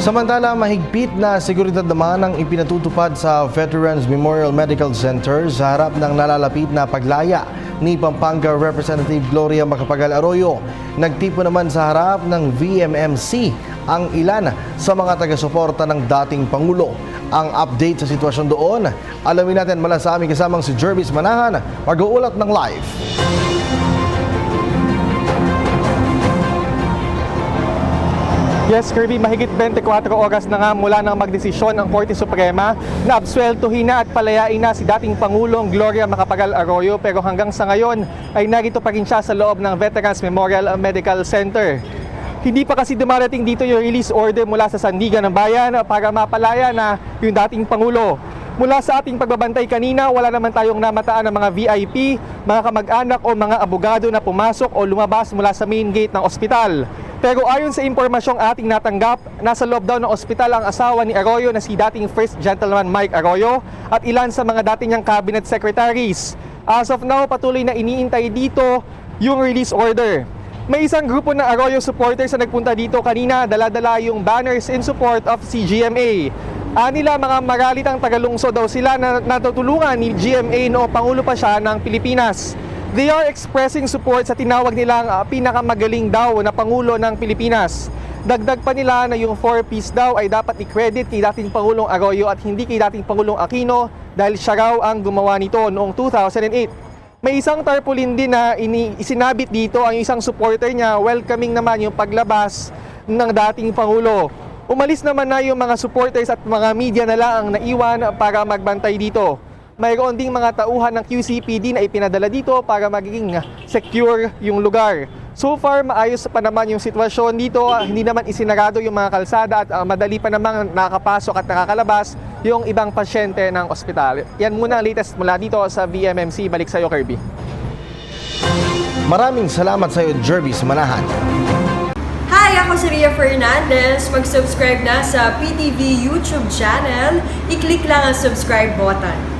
Samantala, mahigpit na seguridad naman ang ipinatutupad sa Veterans Memorial Medical Center sa harap ng nalalapit na paglaya ni Pampanga Representative Gloria Macapagal Arroyo. Nagtipo naman sa harap ng VMMC ang ilan sa mga taga-suporta ng dating Pangulo. Ang update sa sitwasyon doon, alamin natin mula sa aming kasamang si Jervis Manahan, mag-uulat ng live. Yes, Kirby, mahigit 24 oras na nga mula nang magdesisyon ang Korte Suprema na absueltuhin na at palayain na si dating Pangulong Gloria Macapagal Arroyo, pero hanggang sa ngayon ay narito pa rin siya sa loob ng Veterans Memorial Medical Center. Hindi pa kasi dumarating dito yung release order mula sa Sandigan ng Bayan para mapalaya na yung dating Pangulo. Mula sa ating pagbabantay kanina, wala naman tayong namataan ng mga VIP, mga kamag-anak o mga abogado na pumasok o lumabas mula sa main gate ng ospital. Pero ayon sa impormasyong ating natanggap, nasa loob daw ng ospital ang asawa ni Arroyo na si dating First Gentleman Mike Arroyo at ilan sa mga dating niyang cabinet secretaries. As of now, patuloy na iniintay dito yung release order. May isang grupo ng Arroyo supporters na nagpunta dito kanina, dala-dala yung banners in support of CGMA. Nila mga maralitang tagalungsod daw sila na natutulungan ni GMA noong Pangulo pa siya ng Pilipinas. They are expressing support sa tinawag nilang pinakamagaling daw na Pangulo ng Pilipinas. Dagdag pa nila na yung 4-piece daw ay dapat i-credit kay dating Pangulong Arroyo at hindi kay dating Pangulong Aquino dahil siya raw ang gumawa nito noong 2008. May isang tarpaulin din na isinabit dito ang isang supporter niya, welcoming naman yung paglabas ng dating Pangulo. Umalis naman na yung mga supporters at mga media na lang ang naiwan para magbantay dito. Mayroon ding mga tauhan ng QCPD na ipinadala dito para magiging secure yung lugar. So far, maayos pa naman yung sitwasyon dito. Hindi naman isinarado yung mga kalsada at madali pa namang nakakapasok at nakakalabas yung ibang pasyente ng ospital. Yan muna ang latest mula dito sa VMMC. Balik sa'yo, Kirby. Maraming salamat sa iyo, Jervis Manahan. Hi, ako si Ria Fernandez. Mag-subscribe na sa PTV YouTube channel. I-click lang ang subscribe button.